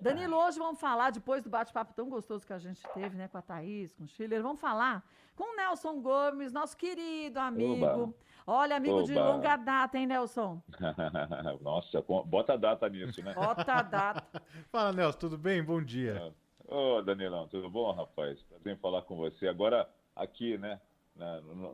Danilo, hoje vamos falar, depois do bate-papo tão gostoso que a gente teve, né, com a Thaís, com o Schiller, vamos falar com o Nelson Gomes, nosso querido Oba, amigo. Olha, amigo de oba. longa data, hein, Nelson? Nossa, bota a data nisso, né? Bota a data. Fala, Nelson, tudo bem? Bom dia. É. Ô, Danilão, tudo bom, rapaz? Prazer em falar com você. Agora, aqui, né,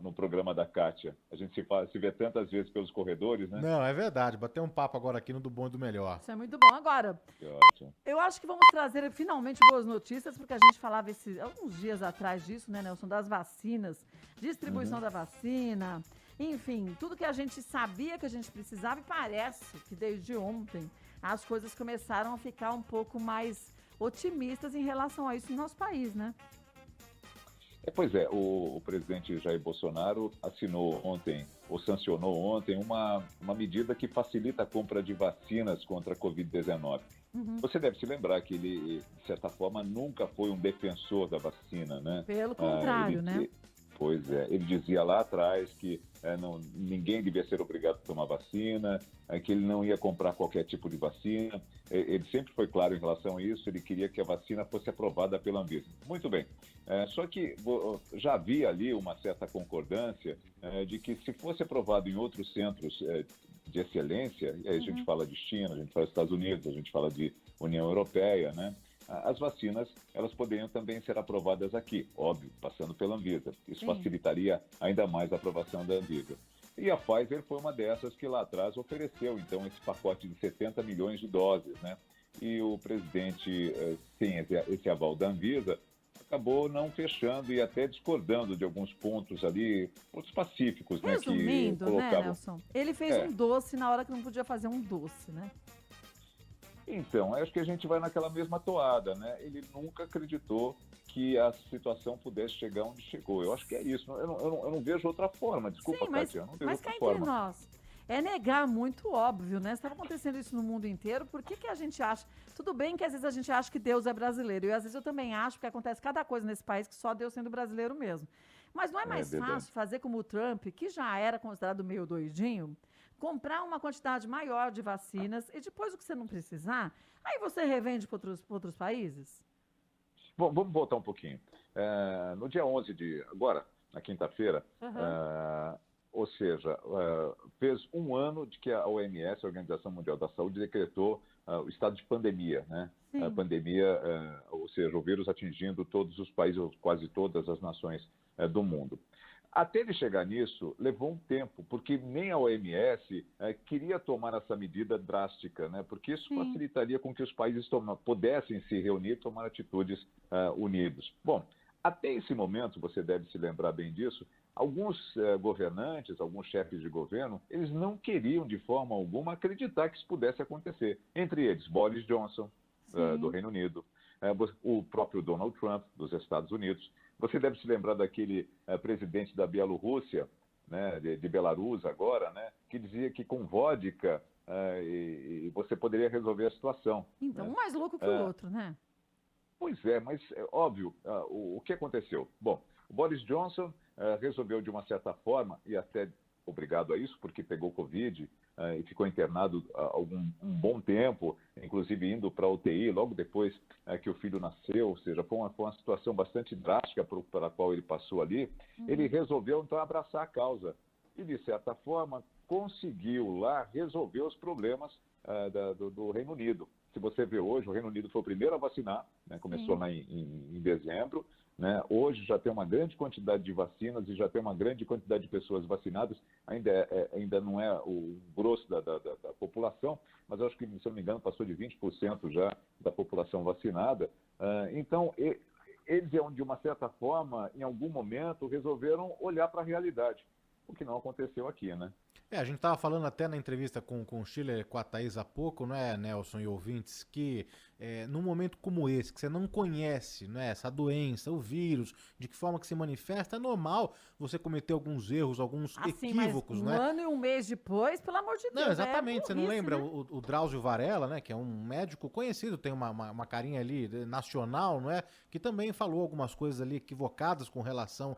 no programa da Kátia, a gente se vê tantas vezes pelos corredores, né? Não, é verdade. Bater um papo agora aqui no Do Bom e do Melhor. Isso é muito bom. Agora, Que ótimo. eu acho que vamos trazer finalmente boas notícias, porque a gente falava alguns dias atrás disso, né, Nelson, das vacinas, distribuição Uhum. da vacina, enfim, tudo que a gente sabia que a gente precisava e parece que desde ontem as coisas começaram a ficar um pouco mais otimistas em relação a isso no nosso país, né? Pois é, o presidente Jair Bolsonaro assinou ontem, ou sancionou ontem, uma medida que facilita a compra de vacinas contra a Covid-19. Você deve se lembrar que ele, de certa forma, nunca foi um defensor da vacina, né? Pelo Ah, contrário, né? Pois é, ele dizia lá atrás que ninguém devia ser obrigado a tomar vacina, que ele não ia comprar qualquer tipo de vacina. Ele sempre foi claro em relação a isso, ele queria que a vacina fosse aprovada pela Anvisa. Muito bem, só que já havia ali uma certa concordância de que se fosse aprovado em outros centros de excelência, e aí a gente fala de China, a gente fala dos Estados Unidos, a gente fala de União Europeia, né? As vacinas, elas poderiam também ser aprovadas aqui, óbvio, passando pela Anvisa. Isso Sim. facilitaria ainda mais a aprovação da Anvisa. E a Pfizer foi uma dessas que lá atrás ofereceu, então, esse pacote de 70 milhões de doses, né? E o presidente, sem esse aval da Anvisa, acabou não fechando e até discordando de alguns pontos ali, pontos pacíficos, né? Que Resumindo, né, colocavam... Nelson? Ele fez É, um doce na hora que não podia fazer um doce, né? Então, acho que a gente vai naquela mesma toada, né? Ele nunca acreditou que a situação pudesse chegar onde chegou. Eu acho que é isso. Eu não vejo outra forma. Desculpa, Sim, Kátia, eu não vejo mas cá outra entre forma. nós, é negar muito óbvio, né? Estava acontecendo isso no mundo inteiro, por que que a gente acha... Tudo bem que às vezes a gente acha que Deus é brasileiro, e às vezes eu também acho que acontece cada coisa nesse país que só Deus sendo brasileiro mesmo. Mas não é É mais verdade. fácil fazer como o Trump, que já era considerado meio doidinho, comprar uma quantidade maior de vacinas e depois o que você não precisar, aí você revende para outros países? Bom, vamos voltar um pouquinho. No dia 11 agora, na quinta-feira, Aham. ou seja, fez um ano de que a OMS, a Organização Mundial da Saúde, decretou o estado de pandemia, né? A Sim. pandemia, ou seja, o vírus atingindo todos os países, ou quase todas as nações do mundo. Até ele chegar nisso, levou um tempo, porque nem a OMS queria tomar essa medida drástica, né? Porque isso Sim. facilitaria com que os países pudessem se reunir e tomar atitudes unidos. Bom, até esse momento, você deve se lembrar bem disso, alguns governantes, alguns chefes de governo, eles não queriam de forma alguma acreditar que isso pudesse acontecer. Entre eles, Boris Johnson, do Sim. Reino Unido, o próprio Donald Trump, dos Estados Unidos. Você deve se lembrar daquele presidente da Bielorrússia, né, de Belarus agora, né, que dizia que com vodka e você poderia resolver a situação. Então, Né? um mais louco que o outro, né? Pois é, mas é óbvio, o que aconteceu? Bom, o Boris Johnson resolveu de uma certa forma, e até obrigado a isso, porque pegou Covid e ficou internado um bom tempo, inclusive indo para a UTI logo depois que o filho nasceu, ou seja, foi uma situação bastante drástica para a qual ele passou ali. Ele resolveu, então, abraçar a causa e, de certa forma, conseguiu lá resolver os problemas do Reino Unido. Se você vê hoje, o Reino Unido foi o primeiro a vacinar, né? Começou Sim. lá em dezembro. Né? Hoje já tem uma grande quantidade de vacinas e já tem uma grande quantidade de pessoas vacinadas. Ainda não é o grosso da população, mas eu acho que, se eu não me engano, passou de 20% já da população vacinada. Então, eles, de uma certa forma, em algum momento, resolveram olhar para a realidade, o que não aconteceu aqui, né? A gente estava falando até na entrevista com o Schiller, com a Thaís há pouco, né, Nelson e ouvintes, que num momento como esse, que você não conhece, né, essa doença, o vírus, de que forma que se manifesta, é normal você cometer alguns erros, alguns Assim, mas equívocos, um né? ano e um mês depois, pelo amor de Não, Deus, é exatamente. Você não burrice, lembra né? o Drauzio Varela, né? Que é um médico conhecido, tem uma carinha ali nacional, não é? Que também falou algumas coisas ali equivocadas com relação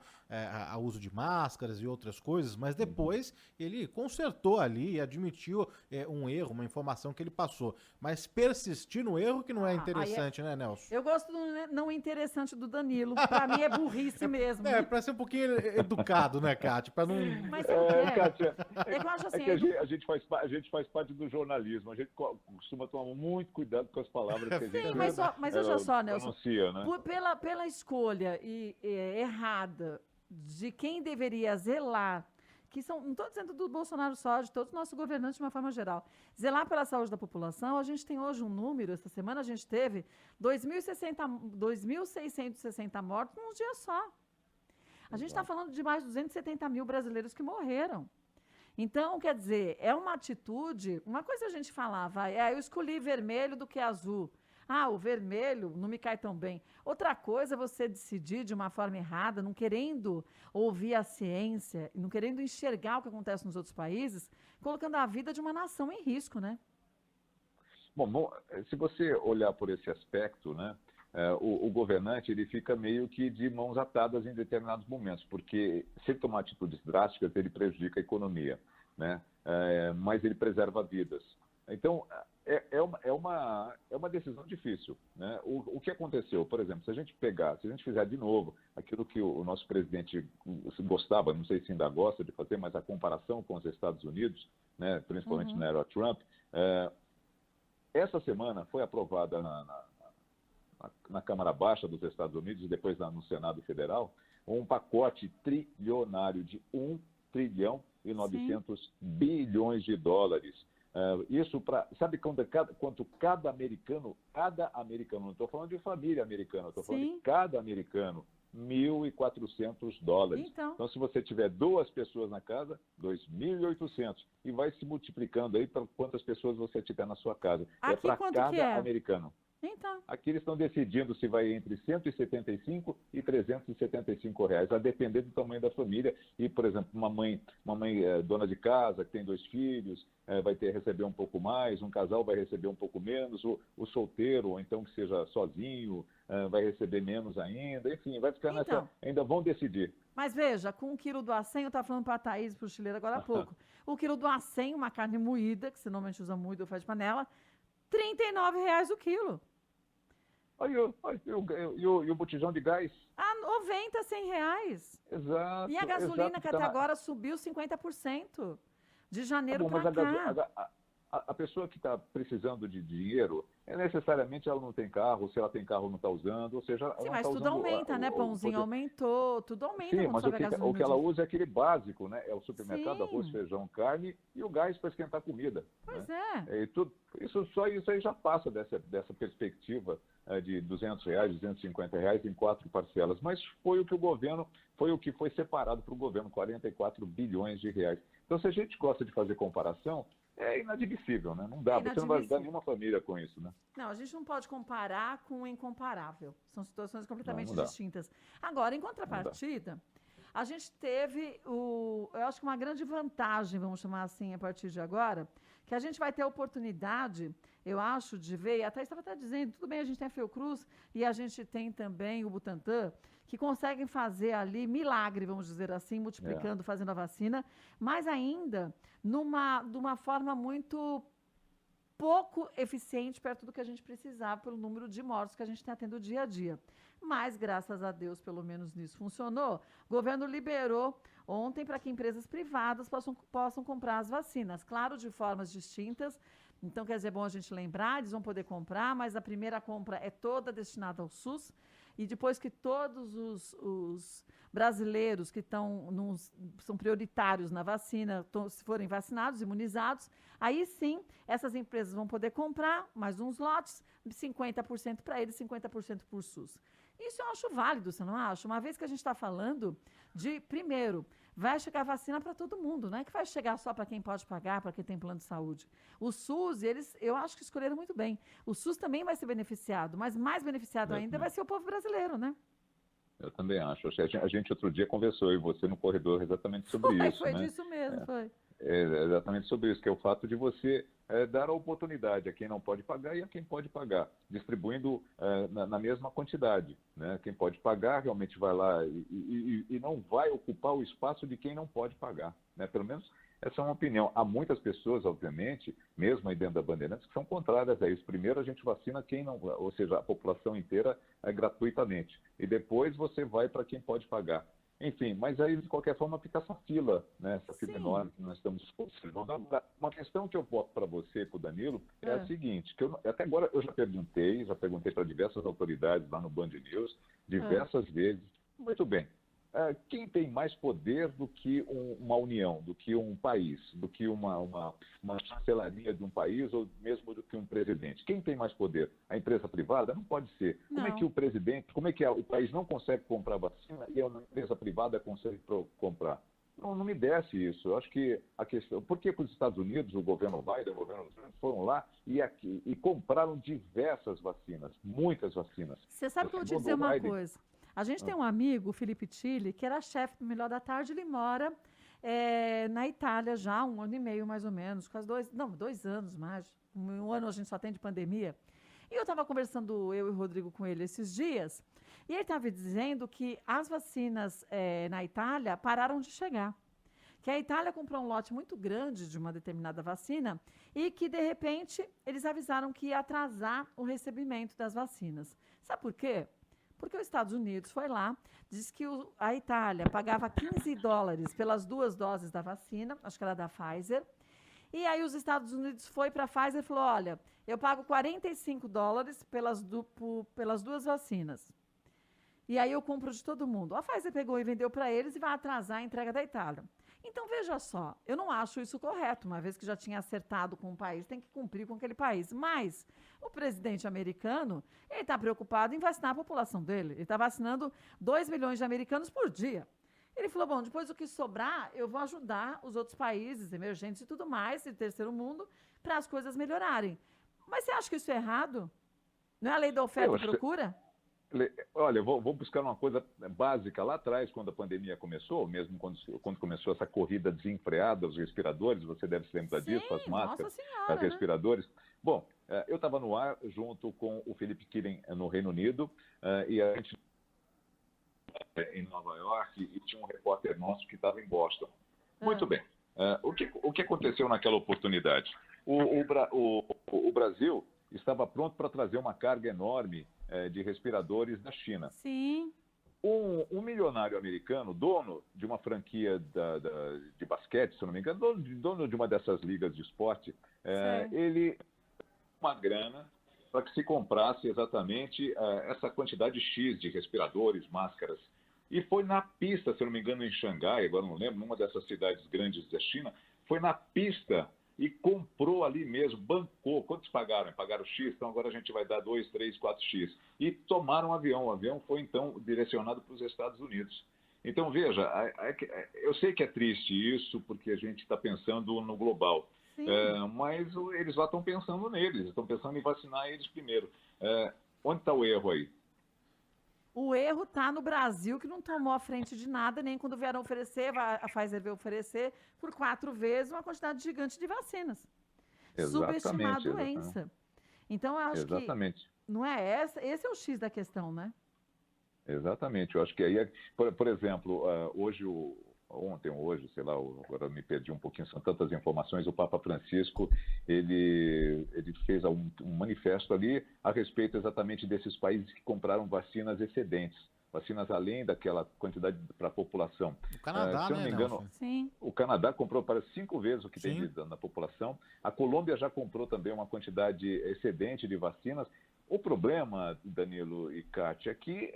ao uso de máscaras e outras coisas, mas depois ele consertou ali e admitiu um erro, uma informação que ele passou. Mas persistir no erro que não é interessante, né, Nelson? Eu gosto do não interessante do Danilo. Pra mim é burrice mesmo. Pra ser um pouquinho educado, né, Kátia? Pra não... Mas sabe o que é? Kátia, É que eu acho assim, que a gente faz parte do jornalismo. A gente costuma tomar muito cuidado com as palavras que a gente Sim, mas veja só, Nelson. pronuncia, né? Pela escolha errada de quem deveria zelar, não estou dizendo do Bolsonaro só, de todos os nossos governantes de uma forma geral, zelar pela saúde da população, a gente tem hoje um número, essa semana a gente teve 2.660 mortos num dia só. A gente está falando de mais de 270 mil brasileiros que morreram. Então, quer dizer, é uma atitude, uma coisa a gente falava, eu escolhi vermelho do que azul. O vermelho não me cai tão bem. Outra coisa é você decidir de uma forma errada, não querendo ouvir a ciência, não querendo enxergar o que acontece nos outros países, colocando a vida de uma nação em risco, né? Bom, se você olhar por esse aspecto, né, o governante ele fica meio que de mãos atadas em determinados momentos, porque se ele tomar atitudes drásticas, ele prejudica a economia, né, mas ele preserva vidas. Então, é uma decisão difícil, né? O que aconteceu, por exemplo, se a gente fizer de novo aquilo que o nosso presidente gostava, não sei se ainda gosta de fazer, mas a comparação com os Estados Unidos, né, principalmente na era Trump, essa semana foi aprovada na Câmara Baixa dos Estados Unidos e depois no Senado Federal, um pacote trilionário de 1 trilhão e 900 bilhões de dólares. Isso sabe quanto cada americano, não estou falando de família americana, estou falando de cada americano, $1.400. Então, se você tiver 2 pessoas na casa, 2.800. E vai se multiplicando aí para quantas pessoas você tiver na sua casa. Aqui, para cada americano. Então. Aqui eles estão decidindo se vai entre R$175 e R$375, a depender do tamanho da família. E, por exemplo, uma mãe dona de casa, que tem 2 filhos, vai receber um pouco mais, um casal vai receber um pouco menos, o solteiro, ou então que seja sozinho, vai receber menos ainda. Enfim, vai ficar nessa... Ainda vão decidir. Mas veja, com 1 quilo do acém, eu estava falando para a Thaís, para o chileiro agora há pouco, o quilo do acém, uma carne moída, que você normalmente usa moída ou faz de panela, R$39 o quilo. E o botijão de gás? 90, R$100. Exato. E a gasolina, que até agora subiu 50%. De janeiro para cá. A pessoa que está precisando de dinheiro, necessariamente ela não tem carro, se ela tem carro não está usando, ou seja... Sim, mas tudo aumenta, né? Pãozinho aumentou, tudo aumenta. Sim, mas o que ela usa é aquele básico, né? É o supermercado, arroz, feijão, carne e o gás para esquentar comida. Pois né? Isso aí já passa dessa perspectiva de R$200, R$250 em 4 parcelas. Mas foi o que foi separado para o governo, 44 bilhões de reais. Então, se a gente gosta de fazer comparação, é inadmissível, né? Não dá, você não vai ajudar nenhuma família com isso, né? Não, a gente não pode comparar com o incomparável. São situações completamente distintas. Agora, em contrapartida, a gente teve eu acho que uma grande vantagem, vamos chamar assim, a partir de agora, que a gente vai ter a oportunidade, eu acho, de ver, até estava dizendo, tudo bem, a gente tem a Fiocruz e a gente tem também o Butantan, que conseguem fazer ali milagre, vamos dizer assim, multiplicando, fazendo a vacina, mas ainda de uma forma muito pouco eficiente perto do que a gente precisava pelo número de mortos que a gente está tendo dia a dia. Mas, graças a Deus, pelo menos nisso funcionou. O governo liberou ontem para que empresas privadas possam comprar as vacinas. Claro, de formas distintas. Então, quer dizer, é bom a gente lembrar, eles vão poder comprar, mas a primeira compra é toda destinada ao SUS. E depois que todos os brasileiros que são prioritários na vacina, se forem vacinados, imunizados, aí sim, essas empresas vão poder comprar mais uns lotes, 50% para eles, 50% por SUS. Isso eu acho válido, você não acha? Uma vez que a gente está falando de, primeiro, vai chegar vacina para todo mundo, não é que vai chegar só para quem pode pagar, para quem tem plano de saúde. O SUS, eu acho que escolheram muito bem. O SUS também vai ser beneficiado, mas mais beneficiado ainda vai ser o povo brasileiro, né? Eu também acho. A gente outro dia conversou, eu e você, no corredor, exatamente sobre isso. Foi né? disso mesmo, foi. É exatamente sobre isso, que é o fato de você dar a oportunidade a quem não pode pagar e a quem pode pagar, distribuindo na mesma quantidade. Né? Quem pode pagar realmente vai lá e não vai ocupar o espaço de quem não pode pagar. Né? Pelo menos essa é uma opinião. Há muitas pessoas, obviamente, mesmo aí dentro da Bandeirantes, que são contrárias a isso. Primeiro a gente vacina quem não, ou seja, a população inteira gratuitamente. E depois você vai para quem pode pagar. Enfim, mas aí, de qualquer forma, fica essa fila, né? Essa fila enorme que nós estamos observando. Agora, uma questão que eu boto para você e para o Danilo é a seguinte, que até agora eu já perguntei para diversas autoridades lá no Band News, diversas vezes. Muito bem. Quem tem mais poder do que uma união, do que um país, do que uma chancelaria de um país ou mesmo do que um presidente? Quem tem mais poder? A empresa privada? Não pode ser. Não. Como é que o presidente, como é que o país não consegue comprar vacina e uma empresa privada consegue comprar? Não me desce isso. Eu acho que a questão... Por que os Estados Unidos, o governo Biden, o governo Trump, foram lá e compraram diversas vacinas, muitas vacinas? Você sabe que eu vou te dizer uma coisa. A gente tem um amigo, o Felipe Tilly, que era chefe do Melhor da Tarde, ele mora na Itália já, 1 ano e meio mais ou menos, quase 2 anos mais. 1 ano a gente só tem de pandemia. E eu estava conversando, eu e o Rodrigo, com ele esses dias, e ele estava dizendo que as vacinas na Itália pararam de chegar. Que a Itália comprou um lote muito grande de uma determinada vacina e que, de repente, eles avisaram que ia atrasar o recebimento das vacinas. Sabe por quê? Porque os Estados Unidos foi lá, disse que a Itália pagava $15 pelas 2 doses da vacina, acho que era da Pfizer, e aí os Estados Unidos foi para a Pfizer e falou, olha, eu pago $45 pelas 2 vacinas. E aí eu compro de todo mundo. A Pfizer pegou e vendeu para eles e vai atrasar a entrega da Itália. Então, veja só, eu não acho isso correto, uma vez que já tinha acertado com o país, tem que cumprir com aquele país. Mas o presidente americano, ele está preocupado em vacinar a população dele. Ele está vacinando 2 milhões de americanos por dia. Ele falou, bom, depois do que sobrar, eu vou ajudar os outros países emergentes e tudo mais, de terceiro mundo, para as coisas melhorarem. Mas você acha que isso é errado? Não é a lei da oferta e procura? Olha, eu vou buscar uma coisa básica lá atrás, quando a pandemia começou, mesmo quando começou essa corrida desenfreada aos respiradores, você deve se lembrar disso, as máscaras, senhora, os respiradores. Né? Bom, eu estava no ar junto com o Philip Killen no Reino Unido, e a gente em Nova York, e tinha um repórter nosso que estava em Boston. Muito bem. O que aconteceu naquela oportunidade? O Brasil estava pronto para trazer uma carga enorme de respiradores da China. Sim. Um milionário americano, dono de uma franquia de basquete, se não me engano, dono de uma dessas ligas de esporte, ele uma grana para que se comprasse exatamente essa quantidade X de respiradores, máscaras. E foi na pista, se não me engano, em Xangai, agora não lembro, numa dessas cidades grandes da China, foi na pista e comprou ali mesmo, bancou. Quantos pagaram? Pagaram X, então agora a gente vai dar 2, 3, 4X. E tomaram um avião. O avião foi, então, direcionado para os Estados Unidos. Então, veja, eu sei que é triste isso, porque a gente está pensando no global. Mas eles lá estão pensando neles, estão pensando em vacinar eles primeiro. Onde está o erro aí? O erro está no Brasil, que não tomou a frente de nada, nem quando vieram oferecer, a Pfizer veio oferecer por 4 vezes uma quantidade gigante de vacinas. Subestimar a doença. Então, eu acho que não é esse é o X da questão, né? Exatamente. Eu acho que aí, por exemplo, hoje, sei lá, agora me perdi um pouquinho, são tantas informações, o Papa Francisco, ele fez um manifesto ali a respeito exatamente desses países que compraram vacinas excedentes, vacinas além daquela quantidade para a população. O Canadá, se eu não me engano, Sim. O Canadá comprou para 5 vezes o que tem na população, a Colômbia já comprou também uma quantidade excedente de vacinas. O problema, Danilo e Kátia, é que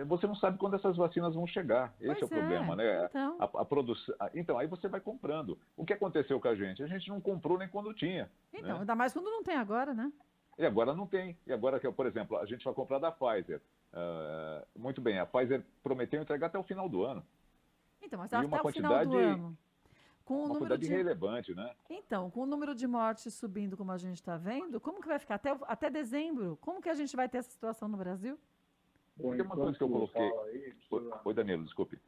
você não sabe quando essas vacinas vão chegar. Esse é o problema, né? Então. A produção. Então, aí você vai comprando. O que aconteceu com a gente? A gente não comprou nem quando tinha. Então, né? ainda mais quando não tem agora, né? E agora não tem. E agora, por exemplo, a gente vai comprar da Pfizer. Muito bem, a Pfizer prometeu entregar até o final do ano. Então, mas até o final do ano. Com uma quantidade irrelevante, né? Então, com o número de mortes subindo como a gente está vendo, como que vai ficar até dezembro? Como que a gente vai ter essa situação no Brasil? Porque uma coisa que eu coloquei... Oi, Danilo, desculpe.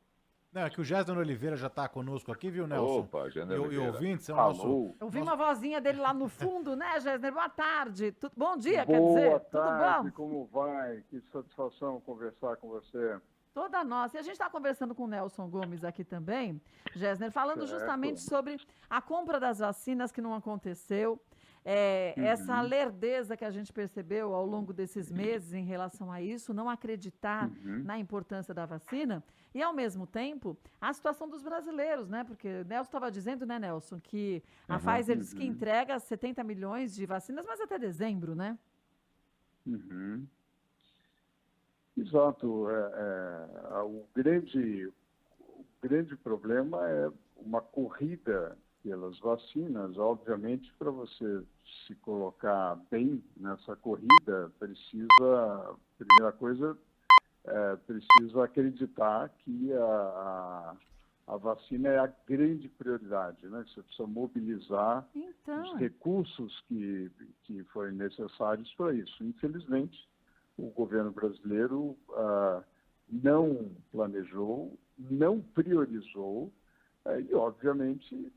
Não, é que o Gésner Oliveira já está conosco aqui, viu, Nelson? Opa, Gésner E Oliveira. ouvintes, é o nosso... Eu vi uma vozinha dele lá no fundo, né, Gésner? Boa tarde. Bom dia, quer Boa dizer. tarde, Tudo bom? como vai? Que satisfação conversar com você. Toda nossa. E a gente está conversando com o Nelson Gomes aqui também, Gésner, falando Certo. justamente sobre a compra das vacinas que não aconteceu, essa lerdeza que a gente percebeu ao longo desses meses em relação a isso, não acreditar na importância da vacina, e, ao mesmo tempo, a situação dos brasileiros, né? Porque o Nelson estava dizendo, né, Nelson, que a Pfizer diz que entrega 70 milhões de vacinas, mas até dezembro, né? Exato. O grande problema é uma corrida pelas vacinas. Obviamente, para você se colocar bem nessa corrida, primeira coisa, precisa acreditar que a vacina é a grande prioridade, né? Você precisa mobilizar os recursos que forem necessários para isso. Infelizmente, o governo brasileiro não planejou, não priorizou, e, obviamente,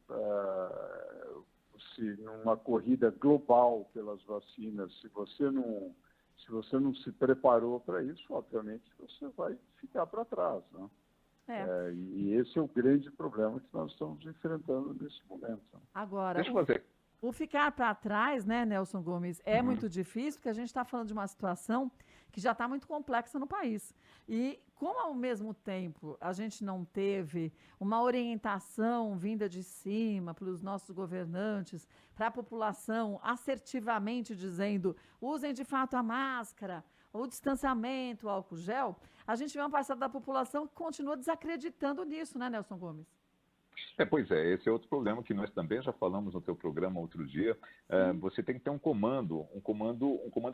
se numa corrida global pelas vacinas, se você não se preparou para isso, obviamente você vai ficar para trás, né? E esse é o grande problema que nós estamos enfrentando nesse momento. Agora, Deixa eu fazer. o ficar para trás, né, Nelson Gomes, é muito difícil, porque a gente está falando de uma situação que já está muito complexa no país. E como, ao mesmo tempo, a gente não teve uma orientação vinda de cima pelos nossos governantes, para a população assertivamente dizendo, usem de fato a máscara, o distanciamento, o álcool gel, a gente vê uma parcela da população que continua desacreditando nisso, né, Nelson Gomes? Pois é, esse é outro problema que nós também já falamos no teu programa outro dia. Você tem que ter um comando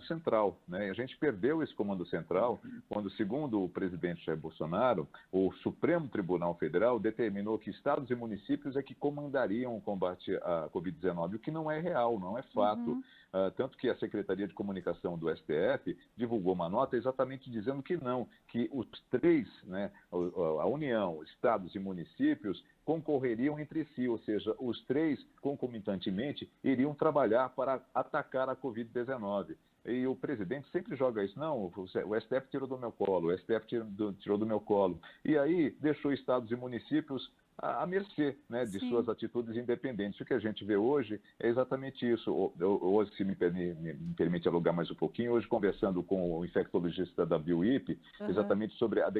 central, né? E a gente perdeu esse comando central quando, segundo o presidente Jair Bolsonaro, o Supremo Tribunal Federal determinou que estados e municípios é que comandariam o combate à Covid-19, o que não é real, não é fato. Tanto que a Secretaria de Comunicação do STF divulgou uma nota exatamente dizendo que não, que os três, né, a União, estados e municípios, concorreriam entre si, ou seja, os três concomitantemente iriam trabalhar para atacar a Covid-19. E o presidente sempre joga isso, não, o STF tirou do meu colo, o STF tirou do meu colo. E aí deixou estados e municípios à mercê, né, de suas atitudes independentes. O que a gente vê hoje é exatamente isso. Hoje, se me permite alugar mais um pouquinho, hoje conversando com o infectologista da BioIP, exatamente sobre a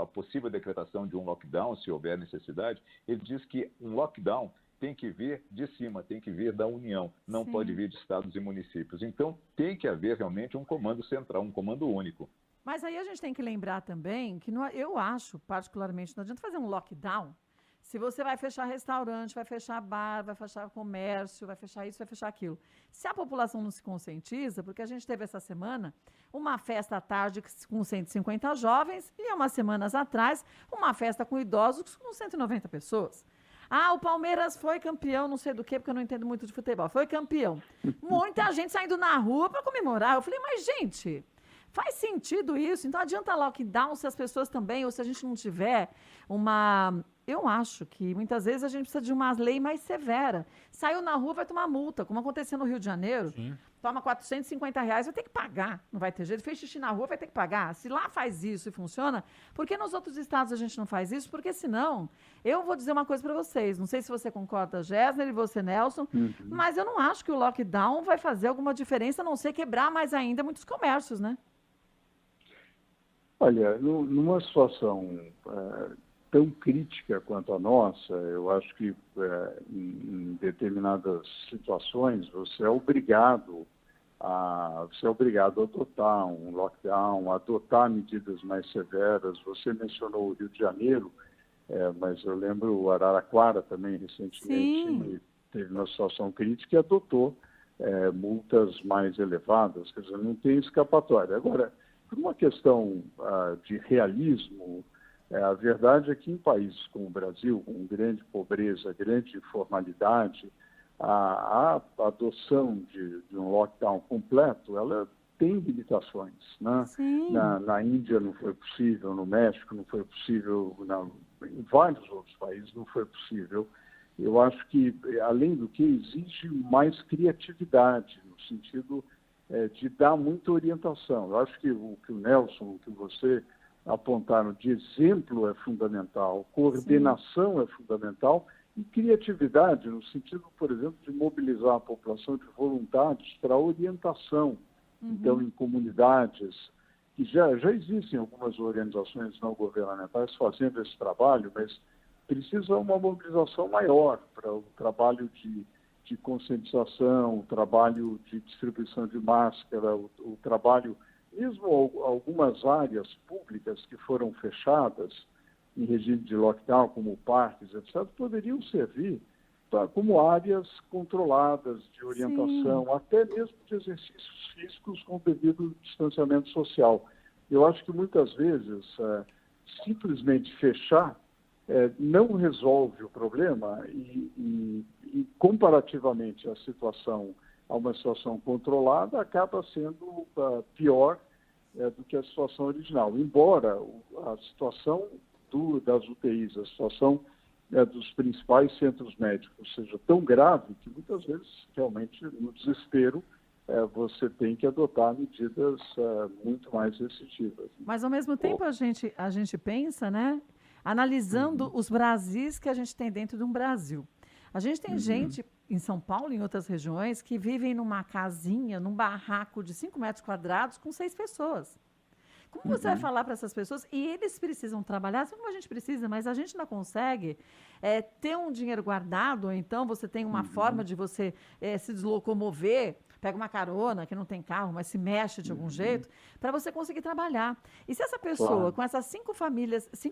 possível decretação de um lockdown, se houver necessidade, ele diz que um lockdown tem que vir de cima, tem que vir da União, não pode vir de estados e municípios. Então, tem que haver realmente um comando central, um comando único. Mas aí a gente tem que lembrar também que eu acho, particularmente, não adianta fazer um lockdown se você vai fechar restaurante, vai fechar bar, vai fechar comércio, vai fechar isso, vai fechar aquilo. Se a população não se conscientiza, porque a gente teve essa semana uma festa à tarde com 150 jovens e, há umas semanas atrás, uma festa com idosos com 190 pessoas. Ah, o Palmeiras foi campeão, não sei do quê, porque eu não entendo muito de futebol. Foi campeão. Muita gente saindo na rua para comemorar. Eu falei, mas, gente, faz sentido isso? Então, adianta lockdown se as pessoas também, ou se a gente não tiver uma... Eu acho que, muitas vezes, a gente precisa de uma lei mais severa. Saiu na rua, vai tomar multa, como aconteceu no Rio de Janeiro. Toma R$450, vai ter que pagar. Não vai ter jeito. Fez xixi na rua, vai ter que pagar. Se lá faz isso e funciona, por que nos outros estados a gente não faz isso? Porque senão, eu vou dizer uma coisa para vocês. Não sei se você concorda, Gésner, e você, Nelson, mas eu não acho que o lockdown vai fazer alguma diferença, a não ser quebrar mais ainda muitos comércios, né? Olha, numa situação tão crítica quanto a nossa, eu acho que em determinadas situações você é obrigado a adotar um lockdown, a adotar medidas mais severas. Você mencionou o Rio de Janeiro, mas eu lembro o Araraquara também recentemente teve uma situação crítica e adotou multas mais elevadas, quer dizer, não tem escapatória. Agora, por uma questão de realismo, a verdade é que em países como o Brasil, com grande pobreza, grande informalidade, a adoção de um lockdown completo, ela tem limitações, né? Na Índia não foi possível, no México não foi possível, em vários outros países não foi possível. Eu acho que, além do que, exige mais criatividade, no sentido de dar muita orientação. Eu acho que o Nelson, o que você apontaram de exemplo é fundamental, coordenação Sim. é fundamental, e criatividade, no sentido, por exemplo, de mobilizar a população de voluntários para orientação. Então, em comunidades, que já existem algumas organizações não governamentais fazendo esse trabalho, mas precisa uma mobilização maior para o trabalho de conscientização, o trabalho de distribuição de máscara, o trabalho, mesmo algumas áreas públicas que foram fechadas em regime de lockdown, como parques, etc., poderiam servir como áreas controladas de orientação, Sim. até mesmo de exercícios físicos com devido distanciamento social. Eu acho que muitas vezes simplesmente fechar não resolve o problema e comparativamente a uma situação controlada acaba sendo pior do que a situação original. Embora a situação das UTIs, a situação dos principais centros médicos seja tão grave que muitas vezes, realmente, no desespero, você tem que adotar medidas muito mais restritivas. Mas, ao mesmo tempo, a gente pensa, né, analisando os Brasis que a gente tem dentro de um Brasil. A gente tem gente em São Paulo e em outras regiões que vivem numa casinha, num barraco de 5 metros quadrados com 6 pessoas. Como você vai falar para essas pessoas? E eles precisam trabalhar, assim como a gente precisa, mas a gente não consegue ter um dinheiro guardado, ou então você tem uma forma de você se deslocomover, pega uma carona, que não tem carro, mas se mexe de algum jeito, para você conseguir trabalhar. E se essa pessoa, com essas 5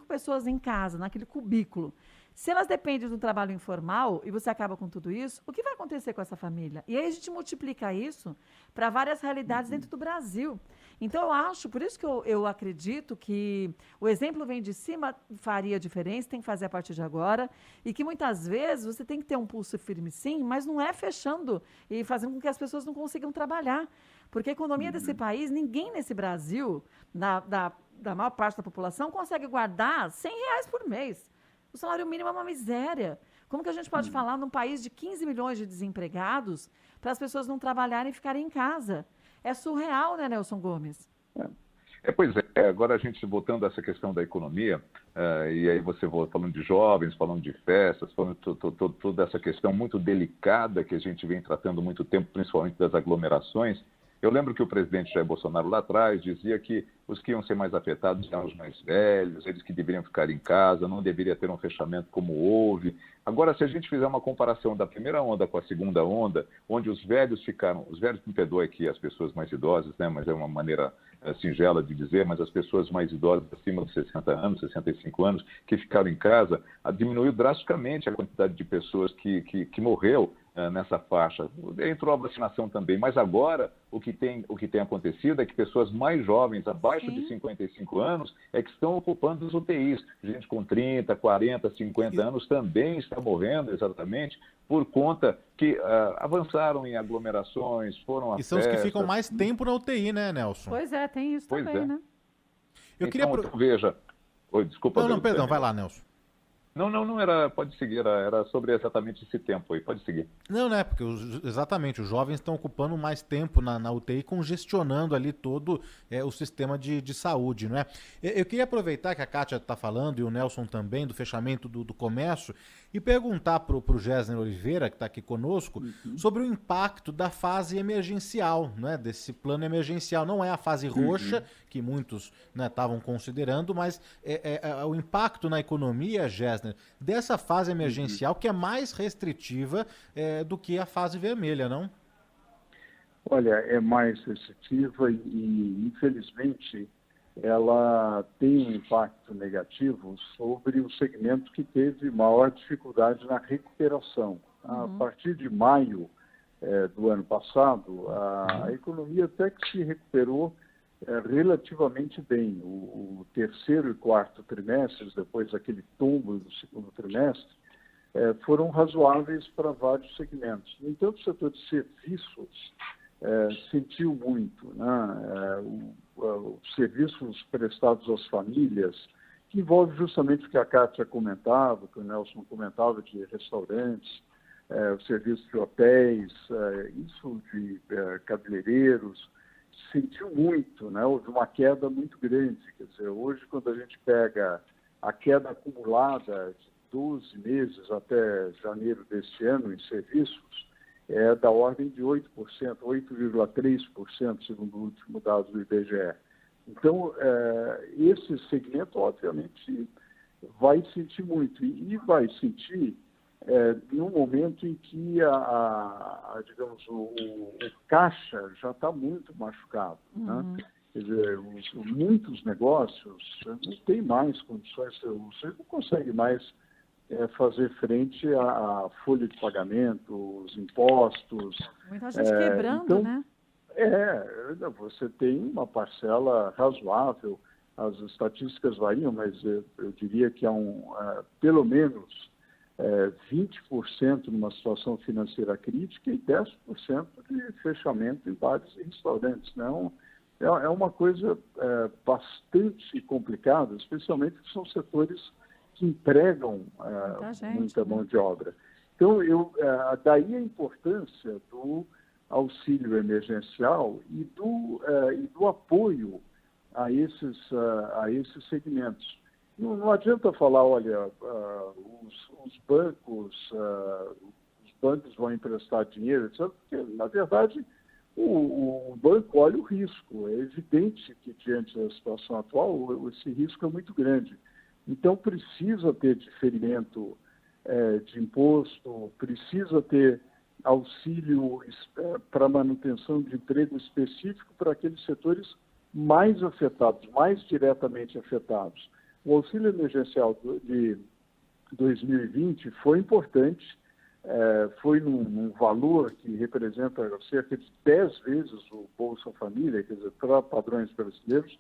pessoas em casa, naquele cubículo, se elas dependem de um trabalho informal e você acaba com tudo isso, o que vai acontecer com essa família? E aí a gente multiplica isso para várias realidades dentro do Brasil. Então, eu acho, por isso que eu acredito que o exemplo vem de cima, faria diferença, tem que fazer a partir de agora, e que muitas vezes você tem que ter um pulso firme sim, mas não é fechando e fazendo com que as pessoas não consigam trabalhar. Porque a economia desse país, ninguém nesse Brasil, da maior parte da população, consegue guardar R$100 por mês. O salário mínimo é uma miséria. Como que a gente pode falar num país de 15 milhões de desempregados para as pessoas não trabalharem e ficarem em casa? É surreal, né, Nelson Gomes? Pois é, agora a gente voltando a essa questão da economia, e aí você falando de jovens, falando de festas, falando toda essa questão muito delicada que a gente vem tratando há muito tempo, principalmente das aglomerações. Eu lembro que o presidente Jair Bolsonaro lá atrás dizia que os que iam ser mais afetados eram os mais velhos, eles que deveriam ficar em casa, não deveria ter um fechamento como houve. Agora, se a gente fizer uma comparação da primeira onda com a segunda onda, onde os velhos me perdoem aqui as pessoas mais idosas, né, mas é uma maneira singela de dizer, mas as pessoas mais idosas, acima de 60 anos, 65 anos, que ficaram em casa, diminuiu drasticamente a quantidade de pessoas que morreu nessa faixa. Entrou a vacinação também, mas agora o que tem acontecido é que pessoas mais jovens, abaixo de 55 anos, é que estão ocupando as UTIs. Gente com 30, 40, 50 anos também está morrendo exatamente por conta que avançaram em aglomerações, foram a E são os que ficam mais tempo na UTI, né, Nelson? Pois é, tem isso também, né? Então, veja... Oi, desculpa. Não, perdão, vai lá, Nelson. Não era, pode seguir, era sobre exatamente esse tempo aí, pode seguir. Não, né, porque exatamente, os jovens estão ocupando mais tempo na UTI, congestionando ali todo o sistema de saúde, não é? Eu queria aproveitar que a Kátia está falando, e o Nelson também, do fechamento do comércio, e perguntar para o Gessner Oliveira, que está aqui conosco, sobre o impacto da fase emergencial, né, desse plano emergencial. Não é a fase roxa, que muitos estavam considerando, mas o impacto na economia, Gessner, dessa fase emergencial que é mais restritiva do que a fase vermelha, não? Olha, é mais restritiva e, infelizmente, ela tem um impacto negativo sobre o segmento que teve maior dificuldade na recuperação. A partir de maio do ano passado, a economia até que se recuperou relativamente bem. O terceiro e quarto trimestres, depois daquele tombo do segundo trimestre, foram razoáveis para vários segmentos. No entanto, o setor de serviços sentiu muito, né? Os serviços prestados às famílias que envolve justamente o que a Kátia comentava, que o Nelson comentava, de restaurantes, o serviço de hotéis, isso de cabeleireiros, sentiu muito, né? Houve uma queda muito grande. Quer dizer, hoje, quando a gente pega a queda acumulada de 12 meses até janeiro deste ano em serviços, é da ordem de 8%, 8,3%, segundo o último dado do IBGE. Então, esse segmento, obviamente, vai sentir muito. E vai sentir no momento em que, digamos, o caixa já está muito machucado. Né? Quer dizer, muitos negócios não têm mais condições, você não consegue mais fazer frente à folha de pagamento, os impostos. Muita gente quebrando, então, né? Você tem uma parcela razoável, as estatísticas variam, mas eu diria que há pelo menos 20% numa situação financeira crítica e 10% de fechamento em bares e restaurantes. Né? É uma coisa bastante complicada, especialmente porque são setores que empregam muita mão de obra. Então, daí a importância do auxílio emergencial e do apoio a esses segmentos. Não adianta falar, olha, os bancos vão emprestar dinheiro, etc., porque, na verdade, o banco olha o risco. É evidente que, diante da situação atual, esse risco é muito grande. Então, precisa ter diferimento de imposto, precisa ter auxílio para manutenção de emprego específico para aqueles setores mais afetados, mais diretamente afetados. O auxílio emergencial de 2020 foi importante, foi num valor que representa cerca de 10 vezes o Bolsa Família, quer dizer, para padrões brasileiros,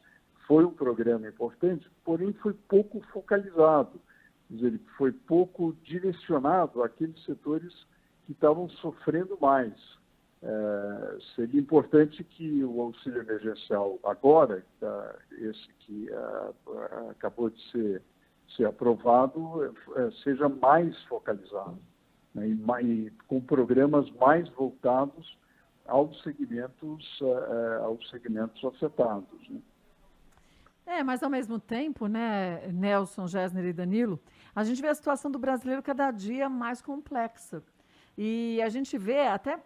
foi um programa importante, porém foi pouco focalizado, quer dizer, ele foi pouco direcionado àqueles setores que estavam sofrendo mais. Seria importante que o auxílio emergencial agora, esse que acabou de ser aprovado, seja mais focalizado, né, e com programas mais voltados aos segmentos afetados. Né? Mas ao mesmo tempo, né, Nelson, Gessner e Danilo, a gente vê a situação do brasileiro cada dia mais complexa. E a gente vê até,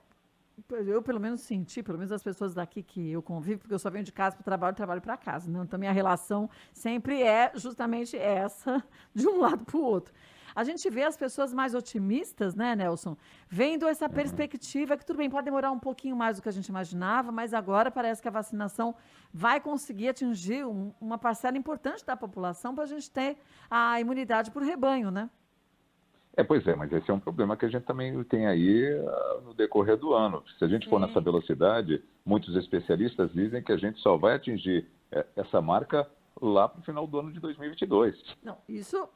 eu pelo menos senti, pelo menos as pessoas daqui que eu convivo, porque eu só venho de casa para o trabalho para casa, né? Então minha relação sempre é justamente essa, de um lado para o outro. A gente vê as pessoas mais otimistas, né, Nelson, vendo essa perspectiva que tudo bem, pode demorar um pouquinho mais do que a gente imaginava, mas agora parece que a vacinação vai conseguir atingir uma parcela importante da população para a gente ter a imunidade por rebanho, né? Pois é, mas esse é um problema que a gente também tem aí no decorrer do ano. Se a gente for nessa velocidade, muitos especialistas dizem que a gente só vai atingir essa marca lá para o final do ano de 2022. Não, isso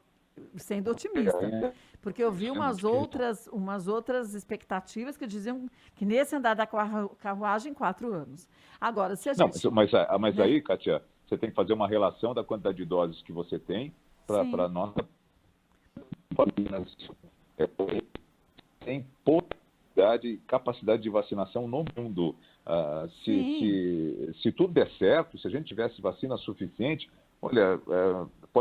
sendo otimista. Porque eu vi umas outras expectativas que diziam que nesse andar da carruagem, 4 anos. Agora, se a gente... Não, mas aí, Kátia, você tem que fazer uma relação da quantidade de doses que você tem para a nossa... Tem possibilidade e capacidade de vacinação no mundo. Se tudo der certo, se a gente tivesse vacina suficiente, olha,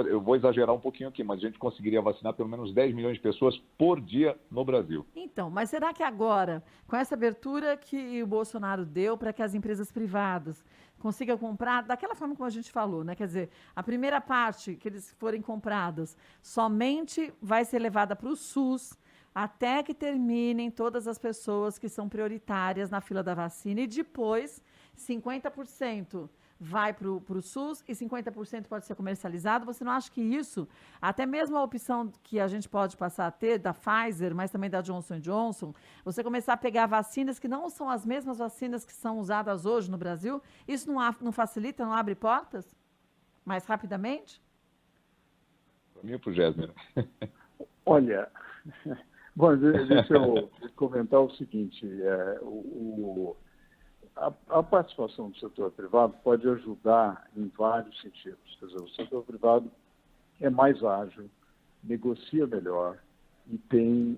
eu vou exagerar um pouquinho aqui, mas a gente conseguiria vacinar pelo menos 10 milhões de pessoas por dia no Brasil. Então, mas será que agora, com essa abertura que o Bolsonaro deu para que as empresas privadas consigam comprar daquela forma como a gente falou, né? Quer dizer, a primeira parte que eles forem compradas somente vai ser levada para o SUS até que terminem todas as pessoas que são prioritárias na fila da vacina e depois 50% vai para o SUS e 50% pode ser comercializado. Você não acha que isso, até mesmo a opção que a gente pode passar a ter da Pfizer, mas também da Johnson & Johnson, você começar a pegar vacinas que não são as mesmas vacinas que são usadas hoje no Brasil, isso não facilita, não abre portas mais rapidamente? Para mim ou para o Gessner? Olha, bom, deixa eu comentar o seguinte, a participação do setor privado pode ajudar em vários sentidos. Quer dizer, o setor privado é mais ágil, negocia melhor e tem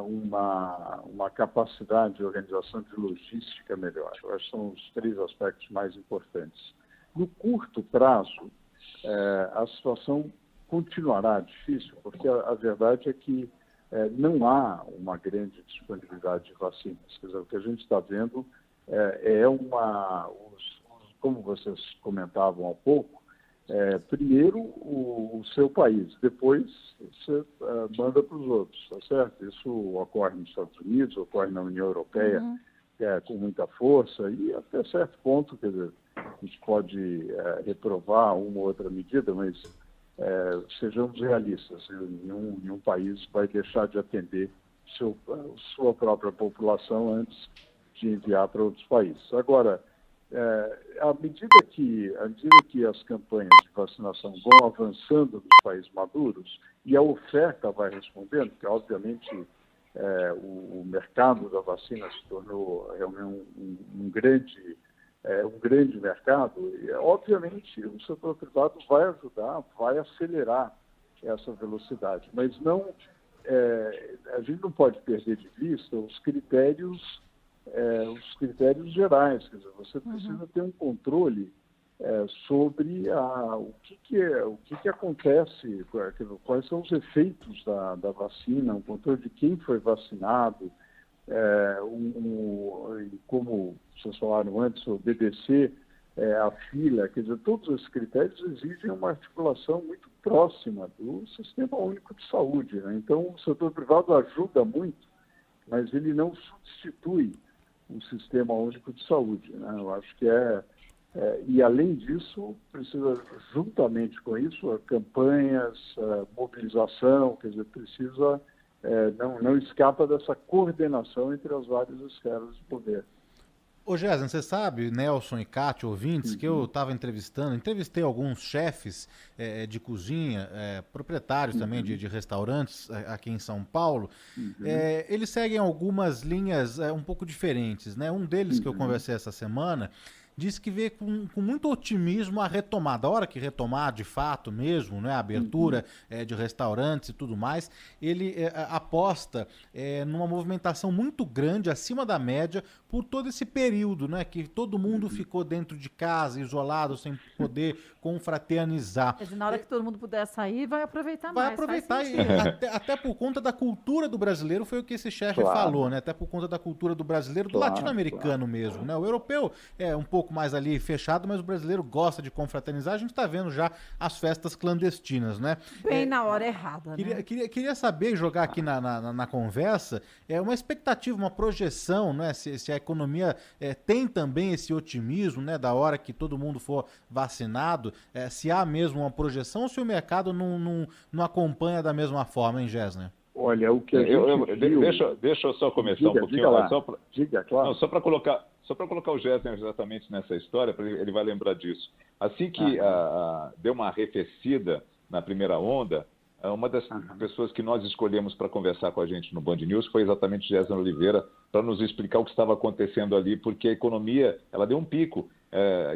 uma capacidade de organização de logística melhor. Eu acho que são os 3 aspectos mais importantes. No curto prazo, a situação continuará difícil, porque a verdade é que não há uma grande disponibilidade de vacinas. Quer dizer, o que a gente está vendo como vocês comentavam há pouco, primeiro o seu país, depois você manda para os outros, tá certo? Isso ocorre nos Estados Unidos, ocorre na União Europeia com muita força e até certo ponto, quer dizer, a gente pode reprovar uma ou outra medida, mas sejamos realistas, nenhum país vai deixar de atender sua própria população antes de enviar para outros países. Agora, à medida que as campanhas de vacinação vão avançando nos países maduros e a oferta vai respondendo, porque obviamente o mercado da vacina se tornou realmente um grande mercado, e obviamente o setor privado vai ajudar, vai acelerar essa velocidade, mas não a gente não pode perder de vista os critérios gerais, quer dizer, você precisa ter um controle sobre o que acontece, quais são os efeitos da vacina, um controle de quem foi vacinado, como vocês falaram antes, o BBC, a fila, quer dizer, todos esses critérios exigem uma articulação muito próxima do Sistema Único de Saúde, né? Então, o setor privado ajuda muito, mas ele não substitui o Sistema Único de Saúde, né? Eu acho que e além disso, precisa, juntamente com isso, campanhas, mobilização, quer dizer, precisa, não escapa dessa coordenação entre as várias esferas de poder. Ô Gésen, você sabe, Nelson e Cátia, ouvintes, que eu estava entrevistei alguns chefes de cozinha, proprietários também de restaurantes aqui em São Paulo. Eles seguem algumas linhas um pouco diferentes, né? Um deles que eu conversei essa semana disse que vê com muito otimismo a retomada. A hora que retomar de fato mesmo, né, a abertura de restaurantes e tudo mais, ele aposta numa movimentação muito grande, acima da média, por todo esse período, né, que todo mundo ficou dentro de casa, isolado, sem poder confraternizar. Quer dizer, na hora que todo mundo puder sair, vai aproveitar mais. Vai aproveitar, e até por conta da cultura do brasileiro, foi o que esse chefe falou, né? Até por conta da cultura do brasileiro, do latino-americano mesmo, né? O europeu é um pouco mais ali fechado, mas o brasileiro gosta de confraternizar. A gente está vendo já as festas clandestinas, né? Bem na hora errada, né? Queria saber e jogar aqui na conversa uma expectativa, uma projeção, né? Se a economia tem também esse otimismo, né? Da hora que todo mundo for vacinado, se há mesmo uma projeção ou se o mercado não acompanha da mesma forma, hein, Gessner? Olha, o que Deixa eu só começar um pouquinho. Diga lá. Diga, claro. Não, só para colocar o Gessner exatamente nessa história, ele vai lembrar disso. Assim que deu uma arrefecida na primeira onda, uma das pessoas que nós escolhemos para conversar com a gente no Band News foi exatamente Gessner Oliveira, para nos explicar o que estava acontecendo ali, porque a economia ela deu um pico.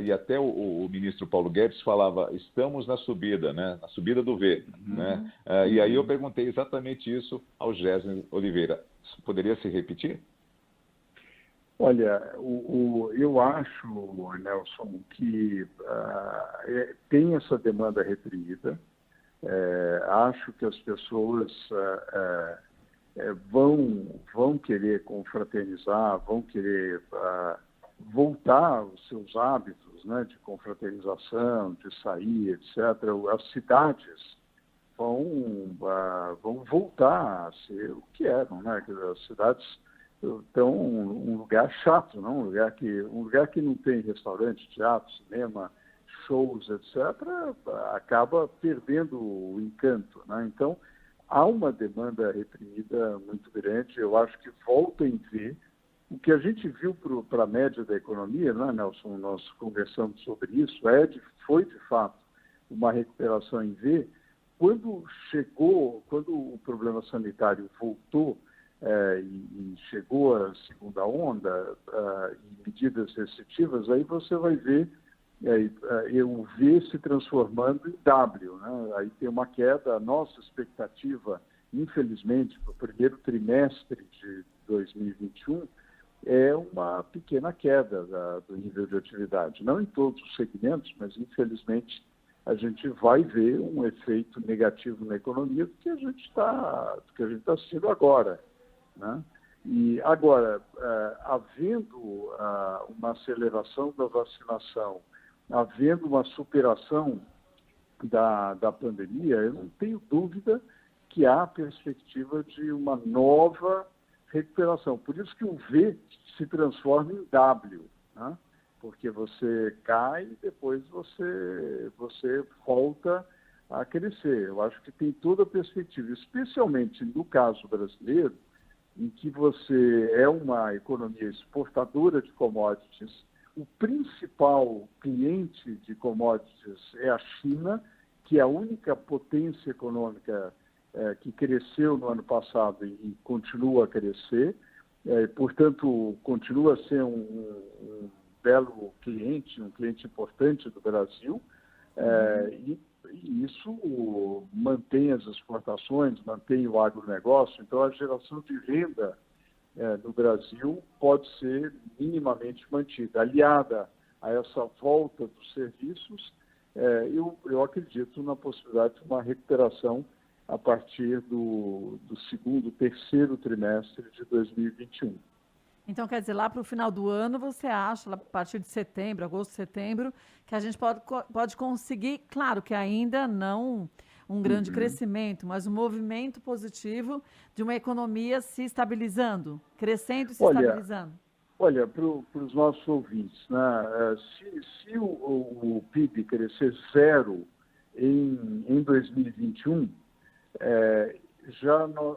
E até o ministro Paulo Guedes falava, estamos na subida, né? Na subida do V. Né? E aí eu perguntei exatamente isso ao Gessner Oliveira. Poderia se repetir? Olha, eu acho, Nelson, que tem essa demanda reprimida. Acho que as pessoas vão querer confraternizar, vão querer voltar aos seus hábitos, né, de confraternização, de sair, etc. As cidades vão voltar a ser o que eram, né? As cidades estão um lugar chato, não? Um lugar que não tem restaurante, teatro, cinema, shows, etc., acaba perdendo o encanto, né? Então, há uma demanda reprimida muito grande. Eu acho que volta em V. O que a gente viu para a média da economia, né, Nelson? Nós conversamos sobre isso, foi de fato uma recuperação em V. Quando o problema sanitário voltou e chegou a segunda onda e medidas restritivas, aí você vai ver e o V se transformando em W, né? Aí tem uma queda. A nossa expectativa, infelizmente, para o primeiro trimestre de 2021, é uma pequena queda do nível de atividade. Não em todos os segmentos, mas, infelizmente, a gente vai ver um efeito negativo na economia do que a gente está assistindo agora, né? E agora, havendo uma aceleração da vacinação, havendo uma superação da pandemia, eu não tenho dúvida que há perspectiva de uma nova recuperação. Por isso que o V se transforma em W, né? Porque você cai e depois você volta a crescer. Eu acho que tem toda a perspectiva, especialmente no caso brasileiro, em que você é uma economia exportadora de commodities. O principal cliente de commodities é a China, que é a única potência econômica que cresceu no ano passado e continua a crescer. Portanto, continua a ser um belo cliente, um cliente importante do Brasil. E isso mantém as exportações, mantém o agronegócio. Então, a geração de renda no Brasil pode ser minimamente mantida. Aliada a essa volta dos serviços, eu acredito na possibilidade de uma recuperação a partir do segundo, terceiro trimestre de 2021. Então, quer dizer, lá para o final do ano, você acha, lá a partir de setembro, agosto, setembro, que a gente pode conseguir, claro que ainda não um grande crescimento, mas um movimento positivo de uma economia se estabilizando, crescendo e se estabilizando? Olha, para os nossos ouvintes, né, se o PIB crescer zero em 2021,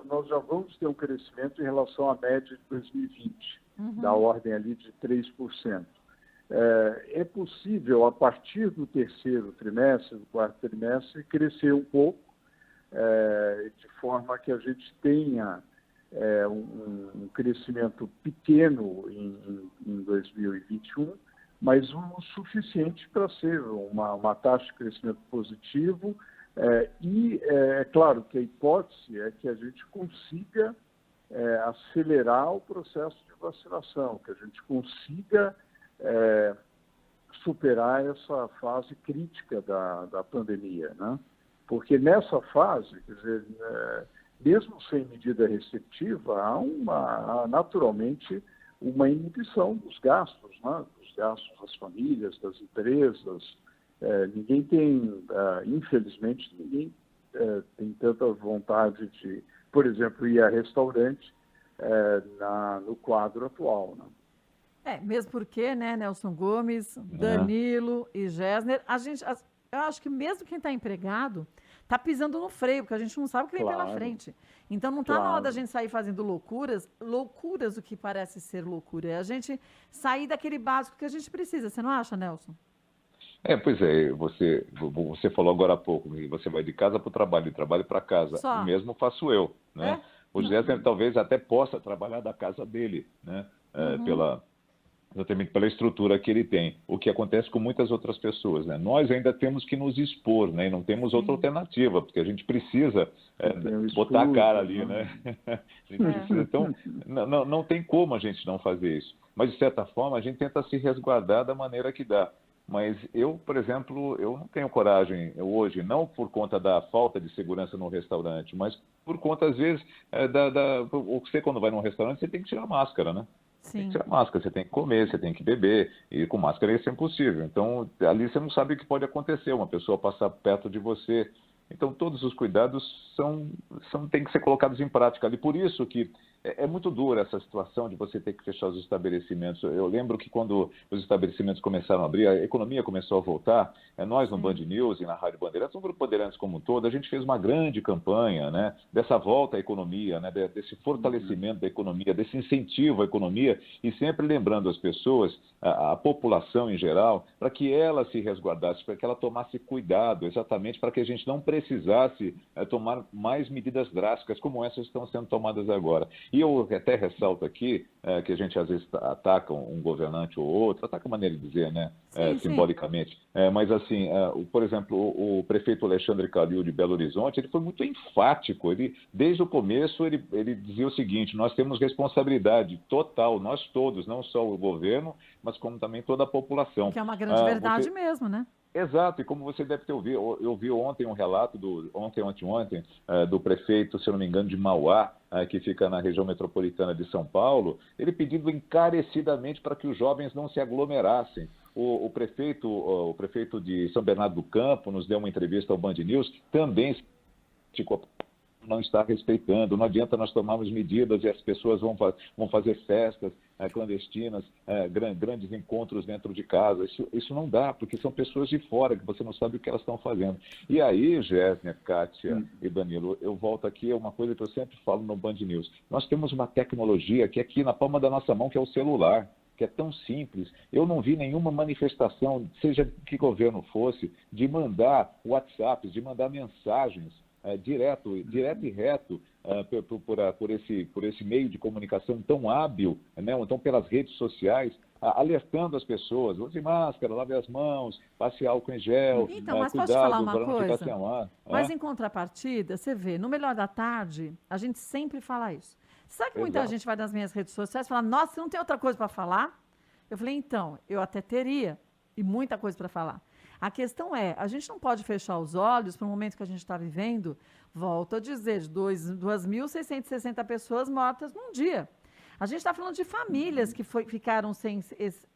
nós já vamos ter um crescimento em relação à média de 2020, da ordem ali de 3%. É possível, a partir do terceiro trimestre, do quarto trimestre, crescer um pouco, de forma que a gente tenha um crescimento pequeno em 2021, mas o suficiente para ser uma taxa de crescimento positivo. É claro que a hipótese é que a gente consiga acelerar o processo de vacinação, que a gente consiga superar essa fase crítica da pandemia, né? Porque nessa fase, quer dizer, mesmo sem medida restritiva, há naturalmente uma inibição dos gastos, né? Dos gastos das famílias, das empresas. Ninguém tem, infelizmente, ninguém tem tanta vontade de, por exemplo, ir a restaurante no quadro atual, né? Mesmo porque, né, Nelson Gomes, Danilo e Gessner, eu acho que mesmo quem está empregado está pisando no freio, porque a gente não sabe o que vem pela frente. Então não está na hora da gente sair fazendo loucuras o que parece ser loucura. É a gente sair daquele básico que a gente precisa. Você não acha, Nelson? Pois é, você falou agora há pouco, você vai de casa para o trabalho, de trabalho para casa. Só. O mesmo faço eu, né? O Gessner talvez até possa trabalhar da casa dele, né? Exatamente pela estrutura que ele tem. O que acontece com muitas outras pessoas, né? Nós ainda temos que nos expor, né? E não temos outra alternativa, porque a gente precisa botar a cara ali, né? A gente precisa, então, não tem como a gente não fazer isso. Mas, de certa forma, a gente tenta se resguardar da maneira que dá. Mas eu, por exemplo, eu não tenho coragem hoje, não por conta da falta de segurança no restaurante, mas por conta, às vezes, você quando vai num restaurante, você tem que tirar a máscara, né? Sim. Tem que tirar a máscara, você tem que comer, você tem que beber, e com máscara isso é impossível. Então, ali você não sabe o que pode acontecer, uma pessoa passar perto de você. Então, todos os cuidados têm que ser colocados em prática ali. Por isso que é muito dura essa situação de você ter que fechar os estabelecimentos. Eu lembro que quando os estabelecimentos começaram a abrir, a economia começou a voltar, nós no Band News e na Rádio Bandeirantes, no Grupo Bandeirantes como um todo, a gente fez uma grande campanha, né, dessa volta à economia, né, desse fortalecimento da economia, desse incentivo à economia, e sempre lembrando as pessoas, a população em geral, para que ela se resguardasse, para que ela tomasse cuidado, exatamente para que a gente não precisasse tomar mais medidas drásticas como essas que estão sendo tomadas agora. E eu até ressalto aqui que a gente às vezes ataca um governante ou outro, ataca a maneira de dizer, né? Sim, sim. Simbolicamente. Mas assim, por exemplo, o prefeito Alexandre Calil de Belo Horizonte, ele foi muito enfático. Ele, desde o começo, ele dizia o seguinte: nós temos responsabilidade total, nós todos, não só o governo, mas como também toda a população. Que é uma grande verdade mesmo, né? Exato, e como você deve ter ouvido, eu vi ontem um relato, ontem, do prefeito, se eu não me engano, de Mauá, que fica na região metropolitana de São Paulo, ele pedindo encarecidamente para que os jovens não se aglomerassem. O prefeito de São Bernardo do Campo nos deu uma entrevista ao Band News, também não está respeitando. Não adianta nós tomarmos medidas e as pessoas vão fazer festas clandestinas, grandes encontros dentro de casa. Isso não dá, porque são pessoas de fora, que você não sabe o que elas estão fazendo. E aí, Gésner, Kátia e Danilo, eu volto aqui a uma coisa que eu sempre falo no Band News. Nós temos uma tecnologia que é aqui na palma da nossa mão, que é o celular, que é tão simples. Eu não vi nenhuma manifestação, seja que governo fosse, de mandar WhatsApps, de mandar mensagens direto e reto por esse meio de comunicação tão hábil, né? Então pelas redes sociais, alertando as pessoas: use máscara, lave as mãos, passe álcool em gel, então, mas cuidado posso te falar uma para não ficar coisa? sem ar. Mas em contrapartida, você vê, no Melhor da Tarde, a gente sempre fala isso. Sabe que muita gente vai nas minhas redes sociais e fala: nossa, você não tem outra coisa para falar? Eu falei: então, eu até teria, e muita coisa para falar. A questão é, a gente não pode fechar os olhos para o momento que a gente está vivendo, volto a dizer, de 2.660 pessoas mortas num dia. A gente está falando de famílias que ficaram sem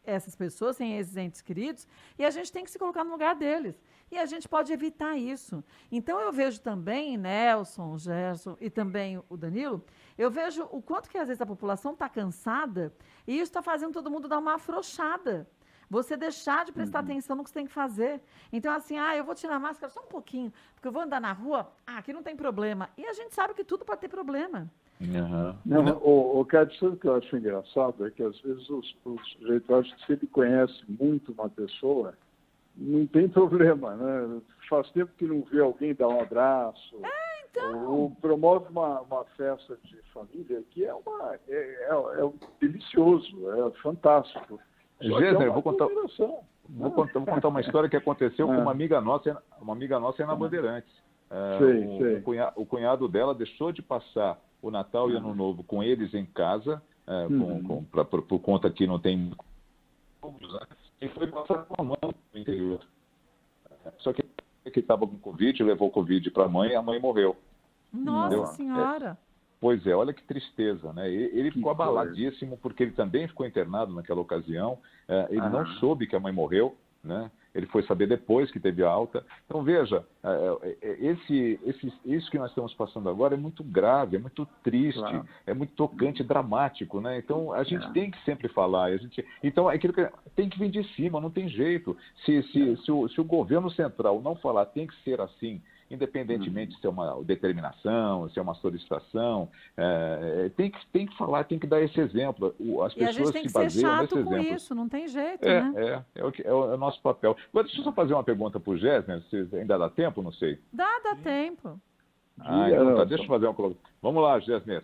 essas pessoas, sem esses entes queridos, e a gente tem que se colocar no lugar deles. E a gente pode evitar isso. Então, eu vejo também, Nelson, o Gerson e também o Danilo, eu vejo o quanto que às vezes a população está cansada e isso está fazendo todo mundo dar uma afrouxada. Você deixar de prestar atenção no que você tem que fazer. Então, assim, eu vou tirar a máscara só um pouquinho, porque eu vou andar na rua, aqui não tem problema. E a gente sabe que tudo pode ter problema. Não, o Cádio, sabe o que eu acho engraçado? É que às vezes o sujeito acha que se ele conhece muito uma pessoa, não tem problema, né? Faz tempo que não vê alguém dar um abraço. Então. Ou promove uma festa de família que é delicioso, é fantástico. Gésner, vou contar uma história que aconteceu com uma amiga nossa na Bandeirantes. O cunhado dela deixou de passar o Natal e Ano Novo com eles em casa, por conta que não tem, e foi passar com a mãe no interior. Só que estava com Covid, levou Covid para a mãe e a mãe morreu. Nossa Senhora! Pois é, olha que tristeza, né? Ele ficou abaladíssimo porque ele também ficou internado naquela ocasião. Ele não soube que a mãe morreu, né? Ele foi saber depois que teve alta. Então, veja, isso que nós estamos passando agora é muito grave, é muito triste, é muito tocante, dramático, né? Então, a gente tem que sempre falar. Então, aquilo que tem que vir de cima, não tem jeito. Se o governo central não falar, tem que ser assim, independentemente se é uma determinação, se é uma solicitação, tem que falar, tem que dar esse exemplo. As pessoas e a gente tem que ser chato com isso, não tem jeito, né? É o nosso papel. Agora, deixa eu só fazer uma pergunta para o Gésner, se ainda dá tempo, não sei. Dá tempo. Então tá, deixa eu fazer uma colocação. Vamos lá, Gésner.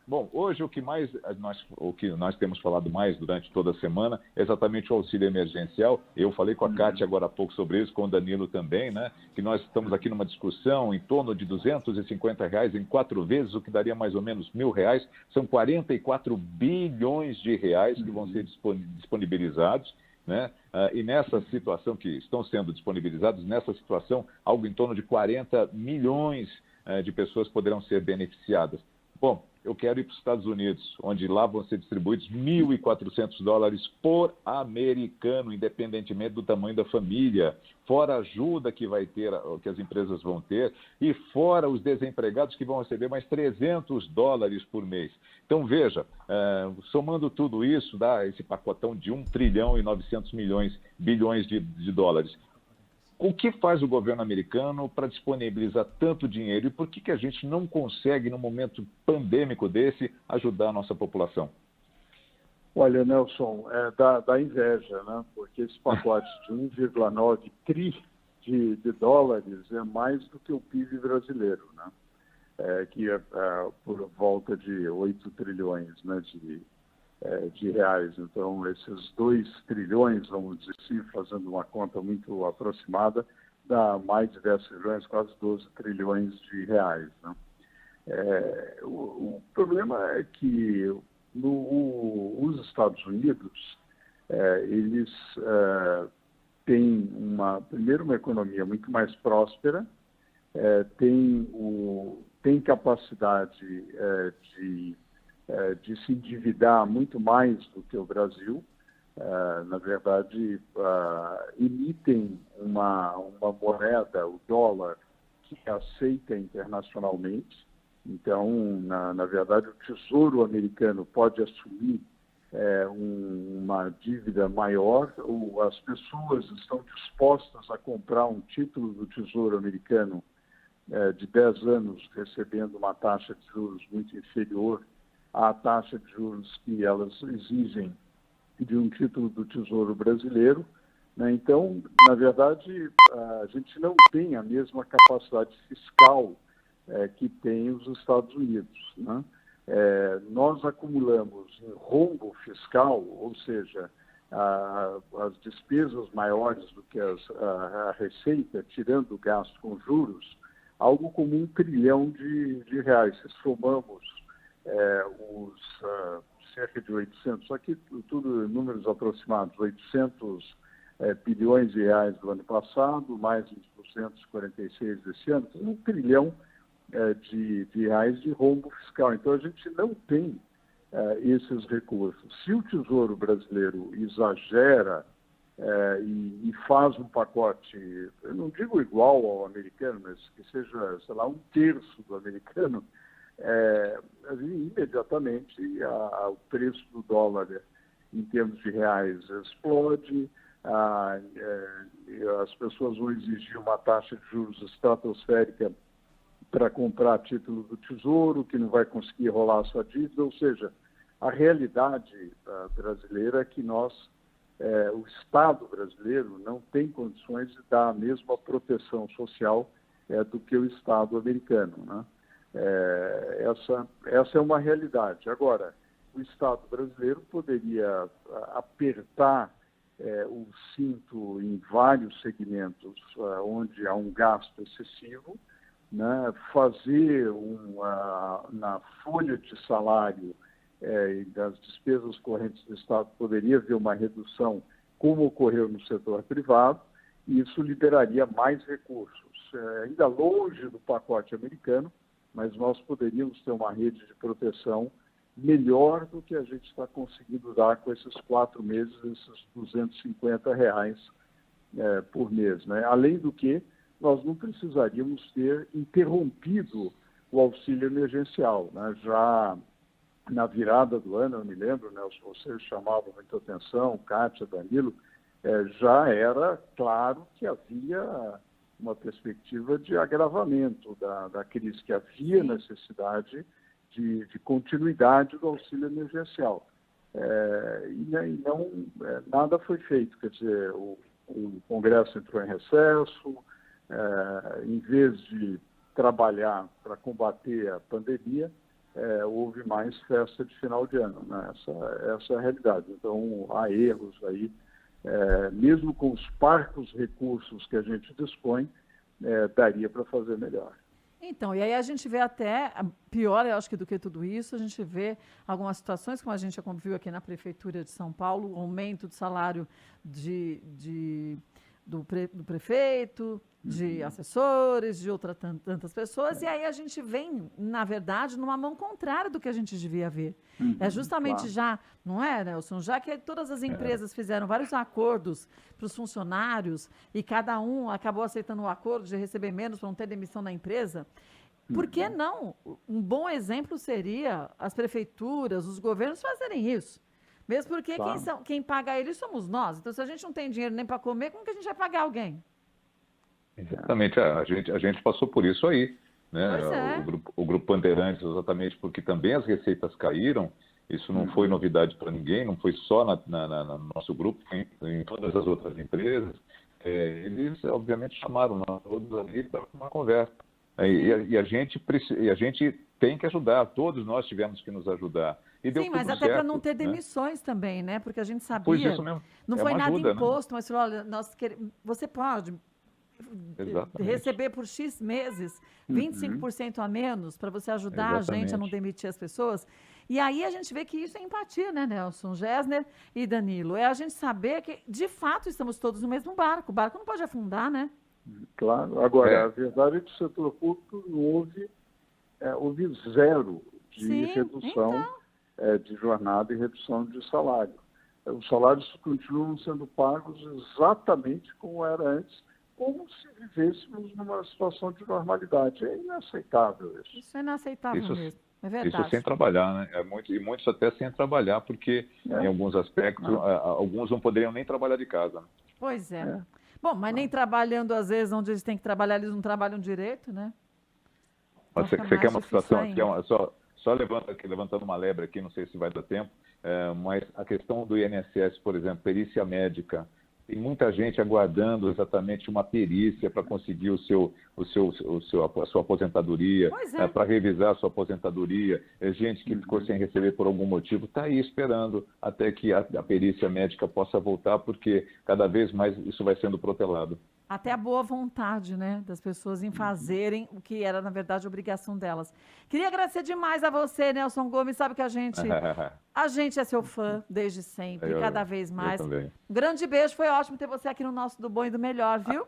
Bom, hoje o que nós temos falado mais durante toda a semana é exatamente o auxílio emergencial. Eu falei com a Kátia agora há pouco sobre isso, com o Danilo também, né? Que nós estamos aqui numa discussão em torno de R$250 em 4 vezes, o que daria mais ou menos R$1.000. São 44 bilhões de reais que vão ser disponibilizados, né? E nessa situação que estão sendo disponibilizados, nessa situação, algo em torno de 40 milhões de pessoas poderão ser beneficiadas. Bom, eu quero ir para os Estados Unidos, onde lá vão ser distribuídos $1.400 por americano, independentemente do tamanho da família, fora a ajuda que vai ter, que as empresas vão ter, e fora os desempregados que vão receber mais $300 por mês. Então, veja, somando tudo isso, dá esse pacotão de 1,9 bilhões de dólares. O que faz o governo americano para disponibilizar tanto dinheiro e por que a gente não consegue, num momento pandêmico desse, ajudar a nossa população? Olha, Nelson, dá inveja, né? Porque esse pacote de 1,9 tri de dólares é mais do que o PIB brasileiro, né? que é por volta de 8 trilhões, né, de reais. Então, esses 2 trilhões, vamos dizer assim, fazendo uma conta muito aproximada, dá mais de 10 trilhões, quase 12 trilhões de reais, né? O problema é que os Estados Unidos, eles têm primeiro uma economia muito mais próspera, tem capacidade de se endividar muito mais do que o Brasil. Na verdade, emitem uma moeda, o dólar, que é aceita internacionalmente. Então, na verdade, o Tesouro americano pode assumir uma dívida maior, ou as pessoas estão dispostas a comprar um título do Tesouro americano de 10 anos, recebendo uma taxa de juros muito inferior à taxa de juros que elas exigem de um título do Tesouro brasileiro, né? Então, na verdade, a gente não tem a mesma capacidade fiscal que tem os Estados Unidos, né? Nós acumulamos em rombo fiscal, ou seja, as despesas maiores do que a receita, tirando o gasto com juros, algo como 1 trilhão de reais. Se somamos cerca de 800, aqui tudo números aproximados, 800 bilhões de reais do ano passado, mais uns 246 desse ano, 1 trilhão de reais de rombo fiscal. Então, a gente não tem esses recursos. Se o Tesouro brasileiro exagera e faz um pacote, eu não digo igual ao americano, mas que seja, sei lá, 1/3 do americano, imediatamente o preço do dólar em termos de reais explode, as pessoas vão exigir uma taxa de juros estratosférica para comprar título do Tesouro, que não vai conseguir rolar a sua dívida, ou seja, a realidade brasileira é que o Estado brasileiro não tem condições de dar a mesma proteção social do que o Estado americano, né? Essa é uma realidade. Agora, o Estado brasileiro poderia apertar o cinto em vários segmentos onde há um gasto excessivo, né? Fazer na folha de salário e das despesas correntes do Estado poderia haver uma redução, como ocorreu no setor privado, e isso liberaria mais recursos. Ainda longe do pacote americano, mas nós poderíamos ter uma rede de proteção melhor do que a gente está conseguindo dar com esses 4 meses, esses R$250 por mês, né? Além do que, nós não precisaríamos ter interrompido o auxílio emergencial, né? Já na virada do ano, eu me lembro, né, vocês chamavam muita atenção, Kátia, Danilo, já era claro que havia uma perspectiva de agravamento da crise, que havia necessidade de continuidade do auxílio emergencial. Nada foi feito, quer dizer, o Congresso entrou em recesso, em vez de trabalhar para combater a pandemia, houve mais festa de final de ano, né? Essa é a realidade. Então, há erros aí, mesmo com os parcos recursos que a gente dispõe, daria para fazer melhor. Então, e aí a gente vê até, pior, eu acho que do que tudo isso, a gente vê algumas situações, como a gente já viu aqui na Prefeitura de São Paulo, o aumento do salário do prefeito, de assessores, de tantas pessoas, e aí a gente vem, na verdade, numa mão contrária do que a gente devia ver. É justamente claro. não é, Nelson? Já que todas as empresas fizeram vários acordos para os funcionários e cada um acabou aceitando o acordo de receber menos para não ter demissão na empresa, por que não? Um bom exemplo seria as prefeituras, os governos fazerem isso. Mesmo porque Claro. quem paga eles somos nós. Então, se a gente não tem dinheiro nem para comer, como que a gente vai pagar alguém? Exatamente, a gente passou por isso aí, né? Pois é. O Grupo Bandeirantes, exatamente porque também as receitas caíram, isso não foi novidade para ninguém, não foi só no nosso grupo, em todas as outras empresas. Eles, obviamente, chamaram nós todos ali para uma conversa. E a gente tem que ajudar, todos nós tivemos que nos ajudar. E deu Sim, mas tudo até para certo, não ter né? demissões também, né? Porque a gente Pois sabia, isso mesmo. não É foi uma nada ajuda, né? imposto, mas falou, olha, você pode Exatamente. receber por X meses 25% a menos para você ajudar a gente a não Exatamente. demitir as pessoas. E aí a gente vê que isso é empatia, né, Nelson, Gessner e Danilo? É a gente saber que, de fato, estamos todos no mesmo barco. O barco não pode afundar, né? Claro. Agora, É. a verdade é que o setor público houve zero de Sim, redução de jornada e redução de salário. Os salários continuam sendo pagos exatamente como era antes, como se vivêssemos numa situação de normalidade. É inaceitável isso. Isso é inaceitável Isso, mesmo. É isso verdade. sem trabalhar, né? E muitos até sem trabalhar, porque em alguns aspectos, alguns não poderiam nem trabalhar de casa, né? Pois é. Bom, mas nem trabalhando, às vezes, onde eles têm que trabalhar, eles não trabalham direito, né? Mas Então você fica quer mais uma difícil situação, ainda. só levantando uma lebre aqui, não sei se vai dar tempo, mas a questão do INSS, por exemplo, perícia médica, tem muita gente aguardando exatamente uma perícia para conseguir a sua aposentadoria, Pois é. para revisar a sua aposentadoria. É gente que ficou sem receber por algum motivo, está aí esperando até que a perícia médica possa voltar, porque cada vez mais isso vai sendo protelado. Até a boa vontade, né, das pessoas em fazerem o que era, na verdade, obrigação delas. Queria agradecer demais a você, Nelson Gomes. Sabe que a gente é seu fã desde sempre, cada vez mais. Eu também. Um grande beijo, foi ótimo ter você aqui no nosso Do Bom e do Melhor, viu?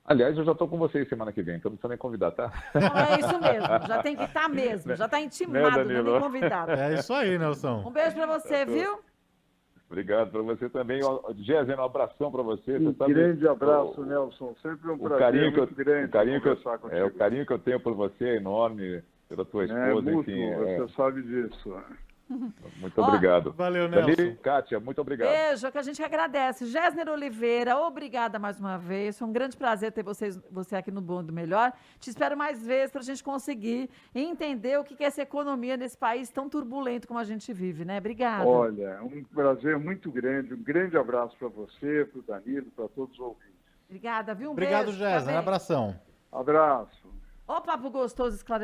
Aliás, eu já estou com vocês semana que vem, então não precisa nem convidar, tá? Não, é isso mesmo, já tem que estar mesmo, já está intimado, não é nem Danilo? convidado. É isso aí, Nelson. Um beijo para você, viu? Obrigado para você também. Gessner, um abração para você. Um Você sabe, grande abraço, Nelson. Sempre um prazer muito grande conversar contigo. o carinho que eu tenho por você é enorme, pela tua esposa, mútuo, enfim. você sabe disso. Muito obrigado. Valeu, Nelson. Danilo, Kátia, muito obrigado. Beijo, que a gente agradece. Gessner Oliveira, obrigada mais uma vez. Foi um grande prazer ter você aqui no Bom e do Melhor. Te espero mais vezes para a gente conseguir entender o que é essa economia nesse país tão turbulento como a gente vive, né? Obrigada. Olha, um prazer muito grande. Um grande abraço para você, para o Danilo, para todos os ouvintes. Obrigada, viu? Um Obrigado, beijo. Gessner. Fica bem. Abração. Abraço. Ó, papo gostoso, esclarecedor.